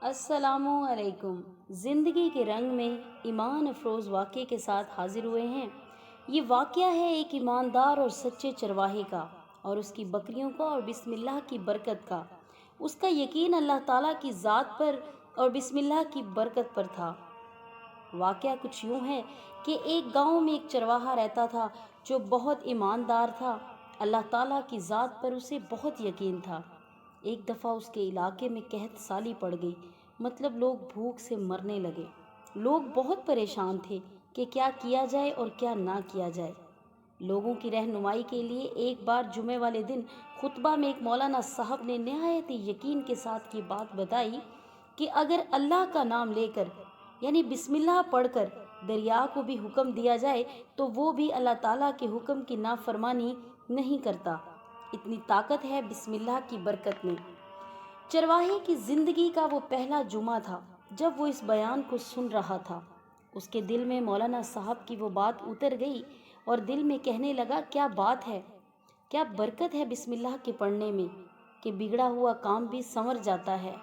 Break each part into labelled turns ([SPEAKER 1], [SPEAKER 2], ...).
[SPEAKER 1] السلام علیکم۔ زندگی کے رنگ میں ایمان افروز واقعے کے ساتھ حاضر ہوئے ہیں۔ یہ واقعہ ہے ایک ایماندار اور سچے چرواہے کا اور اس کی بکریوں کا اور بسم اللہ کی برکت کا۔ اس کا یقین اللہ تعالیٰ کی ذات پر اور بسم اللہ کی برکت پر تھا۔ واقعہ کچھ یوں ہے کہ ایک گاؤں میں ایک چرواہا رہتا تھا جو بہت ایماندار تھا۔ اللہ تعالیٰ کی ذات پر اسے بہت یقین تھا۔ ایک دفعہ اس کے علاقے میں قحط سالی پڑ گئی، مطلب لوگ بھوک سے مرنے لگے۔ لوگ بہت پریشان تھے کہ کیا کیا جائے اور کیا نہ کیا جائے۔ لوگوں کی رہنمائی کے لیے ایک بار جمعے والے دن خطبہ میں ایک مولانا صاحب نے نہایت یقین کے ساتھ یہ بات بتائی کہ اگر اللہ کا نام لے کر یعنی بسم اللہ پڑھ کر دریا کو بھی حکم دیا جائے تو وہ بھی اللہ تعالیٰ کے حکم کی نافرمانی نہیں کرتا۔ اتنی طاقت ہے بسم اللہ کی برکت میں۔ چرواہے کی زندگی کا وہ پہلا جمعہ تھا جب وہ اس بیان کو سن رہا تھا۔ اس کے دل میں مولانا صاحب کی وہ بات اتر گئی اور دل میں کہنے لگا، کیا بات ہے، کیا برکت ہے بسم اللہ کے پڑھنے میں کہ بگڑا ہوا کام بھی سنور جاتا ہے۔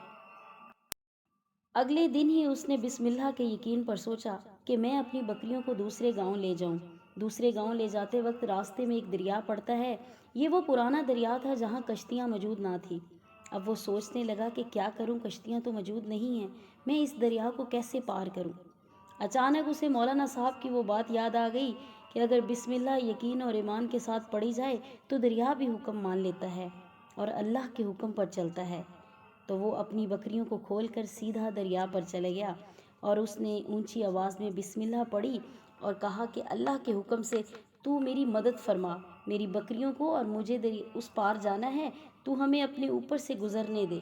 [SPEAKER 1] اگلے دن ہی اس نے بسم اللہ کے یقین پر سوچا کہ میں اپنی بکریوں کو دوسرے گاؤں لے جاؤں۔ دوسرے گاؤں لے جاتے وقت راستے میں ایک دریا پڑتا ہے۔ یہ وہ پرانا دریا تھا جہاں کشتیاں موجود نہ تھیں۔ اب وہ سوچنے لگا کہ کیا کروں، کشتیاں تو موجود نہیں ہیں، میں اس دریا کو کیسے پار کروں۔ اچانک اسے مولانا صاحب کی وہ بات یاد آ گئی کہ اگر بسم اللہ یقین اور ایمان کے ساتھ پڑھی جائے تو دریا بھی حکم مان لیتا ہے اور اللہ کے حکم پر چلتا ہے۔ تو وہ اپنی بکریوں کو کھول کر سیدھا دریا پر چلے گیا اور اس نے اونچی آواز میں بسم اللہ پڑھی اور کہا کہ اللہ کے حکم سے تو میری مدد فرما، میری بکریوں کو اور مجھے اس پار جانا ہے، تو ہمیں اپنے اوپر سے گزرنے دے۔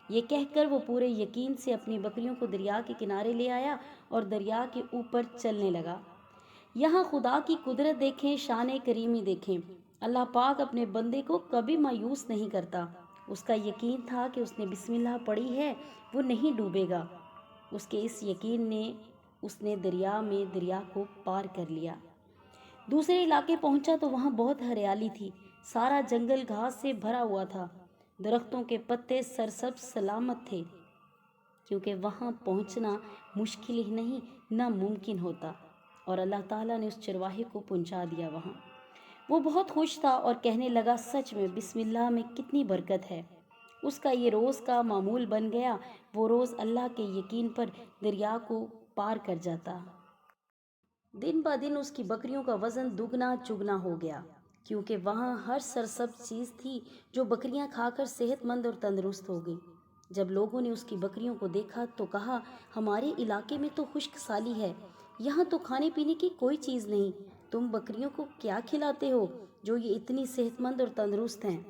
[SPEAKER 1] یہ کہہ کر وہ پورے یقین سے اپنی بکریوں کو دریا کے کنارے لے آیا اور دریا کے اوپر چلنے لگا۔ یہاں خدا کی قدرت دیکھیں، شان کریمی دیکھیں۔ اللہ پاک اپنے بندے کو کبھی مایوس نہیں کرتا۔ اس کا یقین تھا کہ اس نے بسم اللہ پڑھی ہے، وہ نہیں ڈوبے گا۔ اس کے اس یقین نے اس نے دریا کو پار کر لیا۔ دوسرے علاقے پہنچا تو وہاں بہت ہریالی تھی۔ سارا جنگل گھاس سے بھرا ہوا تھا۔ درختوں کے پتے سرسبز سلامت تھے، کیونکہ وہاں پہنچنا مشکل ہی نہیں ناممکن ہوتا، اور اللہ تعالیٰ نے اس چرواہے کو پہنچا دیا وہاں۔ وہ بہت خوش تھا اور کہنے لگا، سچ میں بسم اللہ میں کتنی برکت ہے۔ اس کا یہ روز کا معمول بن گیا۔ وہ روز اللہ کے یقین پر دریا کو پار کر جاتا۔ دن بہ دن اس کی بکریوں کا وزن دگنا چگنا ہو گیا، کیونکہ وہاں ہر سرسبز چیز تھی جو بکریاں کھا کر صحت مند اور تندرست ہو گئی۔ جب لوگوں نے اس کی بکریوں کو دیکھا تو کہا، ہمارے علاقے میں تو خشک سالی ہے، یہاں تو کھانے پینے کی کوئی چیز نہیں، تم بکریوں کو کیا کھلاتے ہو جو یہ اتنی صحت مند اور تندرست ہیں۔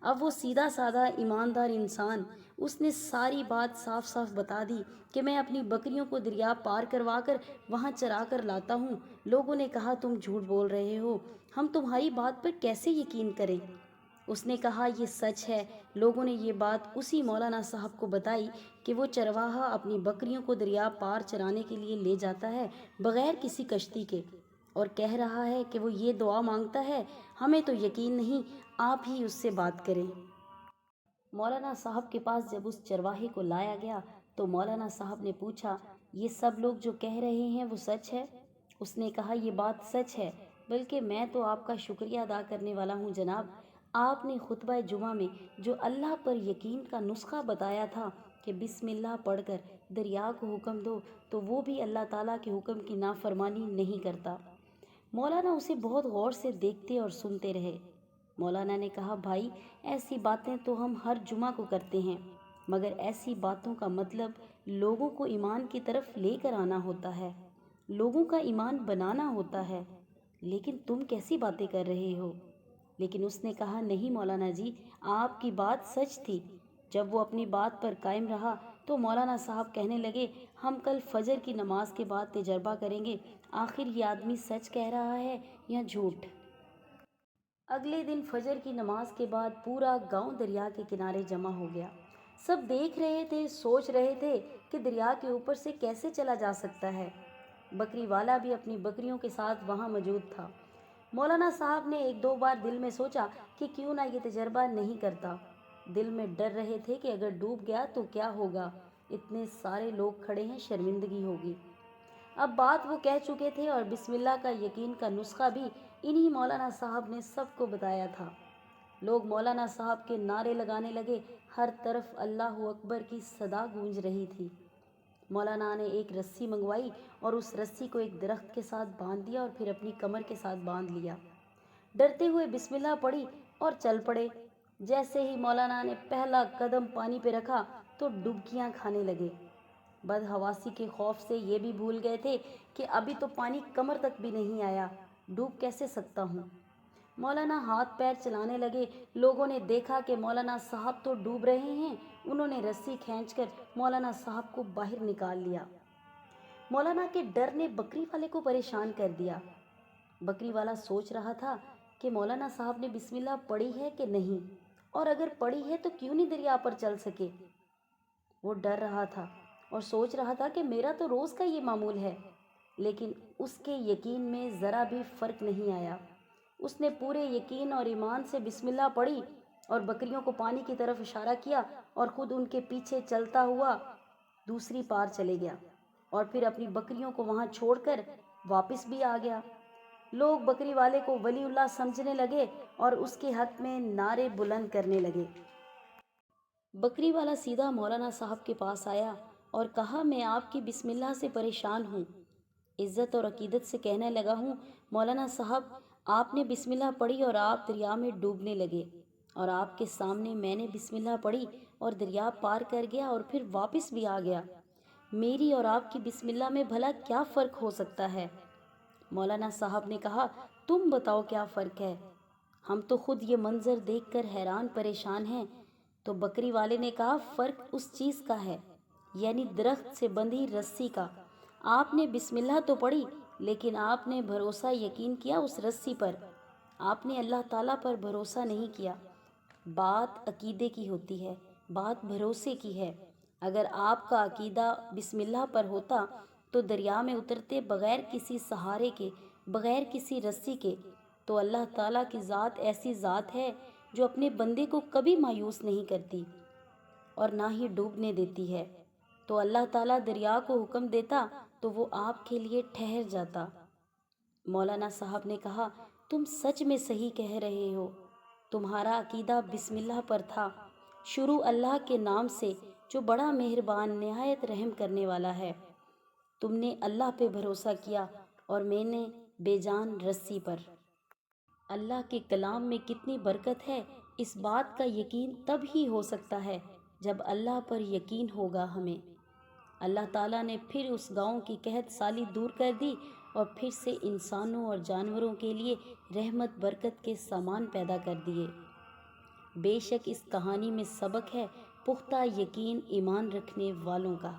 [SPEAKER 1] اب وہ سیدھا سادہ ایماندار انسان، اس نے ساری بات صاف صاف بتا دی کہ میں اپنی بکریوں کو دریا پار کروا کر وہاں چرا کر لاتا ہوں۔ لوگوں نے کہا، تم جھوٹ بول رہے ہو، ہم تمہاری بات پر کیسے یقین کریں؟ اس نے کہا، یہ سچ ہے۔ لوگوں نے یہ بات اسی مولانا صاحب کو بتائی کہ وہ چرواہا اپنی بکریوں کو دریا پار چرانے کے لیے لے جاتا ہے بغیر کسی کشتی کے، اور کہہ رہا ہے کہ وہ یہ دعا مانگتا ہے، ہمیں تو یقین نہیں، آپ ہی اس سے بات کریں۔ مولانا صاحب کے پاس جب اس چرواہے کو لایا گیا تو مولانا صاحب نے پوچھا، یہ سب لوگ جو کہہ رہے ہیں وہ سچ ہے؟ اس نے کہا، یہ بات سچ ہے، بلکہ میں تو آپ کا شکریہ ادا کرنے والا ہوں جناب۔ آپ نے خطبہ جمعہ میں جو اللہ پر یقین کا نسخہ بتایا تھا کہ بسم اللہ پڑھ کر دریا کو حکم دو تو وہ بھی اللہ تعالیٰ کے حکم کی نافرمانی نہیں کرتا۔ مولانا اسے بہت غور سے دیکھتے اور سنتے رہے۔ مولانا نے کہا، بھائی، ایسی باتیں تو ہم ہر جمعہ کو کرتے ہیں، مگر ایسی باتوں کا مطلب لوگوں کو ایمان کی طرف لے کر آنا ہوتا ہے، لوگوں کا ایمان بنانا ہوتا ہے، لیکن تم کیسی باتیں کر رہے ہو؟ لیکن اس نے کہا، نہیں مولانا جی، آپ کی بات سچ تھی۔ جب وہ اپنی بات پر قائم رہا تو مولانا صاحب کہنے لگے، ہم کل فجر کی نماز کے بعد تجربہ کریں گے، آخر یہ آدمی سچ کہہ رہا ہے یا جھوٹ۔ اگلے دن فجر کی نماز کے بعد پورا گاؤں دریا کے کنارے جمع ہو گیا۔ سب دیکھ رہے تھے، سوچ رہے تھے کہ دریا کے اوپر سے کیسے چلا جا سکتا ہے۔ بکری والا بھی اپنی بکریوں کے ساتھ وہاں موجود تھا۔ مولانا صاحب نے ایک دو بار دل میں سوچا کہ کیوں نہ یہ تجربہ نہیں کرتا۔ دل میں ڈر رہے تھے کہ اگر ڈوب گیا تو کیا ہوگا، اتنے سارے لوگ کھڑے ہیں، شرمندگی ہوگی۔ اب بات وہ کہہ چکے تھے اور بسم اللہ کا یقین کا نسخہ بھی انہی مولانا صاحب نے سب کو بتایا تھا۔ لوگ مولانا صاحب کے نعرے لگانے لگے، ہر طرف اللہ اکبر کی صدا گونج رہی تھی۔ مولانا نے ایک رسی منگوائی اور اس رسی کو ایک درخت کے ساتھ باندھ دیا اور پھر اپنی کمر کے ساتھ باندھ لیا۔ ڈرتے ہوئے بسم اللہ پڑھی اور چل پڑے۔ جیسے ہی مولانا نے پہلا قدم پانی پہ رکھا تو ڈبکیاں کھانے لگے۔ بدحواسی کے خوف سے یہ بھی بھول گئے تھے کہ ابھی تو پانی کمر تک بھی نہیں آیا، ڈوب کیسے سکتا ہوں۔ مولانا ہاتھ پیر چلانے لگے۔ لوگوں نے دیکھا کہ مولانا صاحب تو ڈوب رہے ہیں۔ انہوں نے رسی کھینچ کر مولانا صاحب کو باہر نکال لیا۔ مولانا کے ڈر نے بکری والے کو پریشان کر دیا۔ بکری والا سوچ رہا تھا کہ مولانا صاحب نے بسم اللہ پڑھی ہے کہ نہیں، اور اگر پڑھی ہے تو کیوں نہیں دریا پر چل سکے۔ وہ ڈر رہا تھا اور سوچ رہا تھا کہ میرا تو روز کا یہ معمول ہے، لیکن اس کے یقین میں ذرا بھی فرق نہیں آیا۔ اس نے پورے یقین اور ایمان سے بسم اللہ پڑھی اور بکریوں کو پانی کی طرف اشارہ کیا اور خود ان کے پیچھے چلتا ہوا دوسری پار چلے گیا اور پھر اپنی بکریوں کو وہاں چھوڑ کر واپس بھی آ گیا۔ لوگ بکری والے کو ولی اللہ سمجھنے لگے اور اس کے حق میں نعرے بلند کرنے لگے۔ بکری والا سیدھا مولانا صاحب کے پاس آیا اور کہا، میں آپ کی بسم اللہ سے پریشان ہوں۔ عزت اور عقیدت سے کہنے لگا ہوں، مولانا صاحب آپ نے بسم اللہ پڑھی اور آپ دریا میں ڈوبنے لگے، اور آپ کے سامنے میں نے بسم اللہ پڑھی اور دریا پار کر گیا اور پھر واپس بھی آ گیا۔ میری اور آپ کی بسم اللہ میں بھلا کیا فرق ہو سکتا ہے؟ مولانا صاحب نے کہا، تم بتاؤ کیا فرق ہے؟ ہم تو خود یہ منظر دیکھ کر حیران پریشان ہیں۔ تو بکری والے نے کہا، فرق اس چیز کا ہے، یعنی درخت سے بندھی رسی کا۔ آپ نے بسم اللہ تو پڑھی، لیکن آپ نے بھروسہ یقین کیا اس رسی پر، آپ نے اللہ تعالیٰ پر بھروسہ نہیں کیا۔ بات عقیدے کی ہوتی ہے، بات بھروسے کی ہے۔ اگر آپ کا عقیدہ بسم اللہ پر ہوتا تو دریا میں اترتے بغیر کسی سہارے کے، بغیر کسی رسی کے، تو اللہ تعالیٰ کی ذات ایسی ذات ہے جو اپنے بندے کو کبھی مایوس نہیں کرتی اور نہ ہی ڈوبنے دیتی ہے۔ تو اللہ تعالیٰ دریا کو حکم دیتا تو وہ آپ کے لیے ٹھہر جاتا۔ مولانا صاحب نے کہا، تم سچ میں صحیح کہہ رہے ہو، تمہارا عقیدہ بسم اللہ پر تھا۔ شروع اللہ کے نام سے جو بڑا مہربان نہایت رحم کرنے والا ہے۔ تم نے اللہ پہ بھروسہ کیا اور میں نے بے جان رسی پر۔ اللہ کے کلام میں کتنی برکت ہے، اس بات کا یقین تب ہی ہو سکتا ہے جب اللہ پر یقین ہوگا ہمیں۔ اللہ تعالیٰ نے پھر اس گاؤں کی قحط سالی دور کر دی اور پھر سے انسانوں اور جانوروں کے لیے رحمت برکت کے سامان پیدا کر دیے۔ بے شک اس کہانی میں سبق ہے پختہ یقین ایمان رکھنے والوں کا۔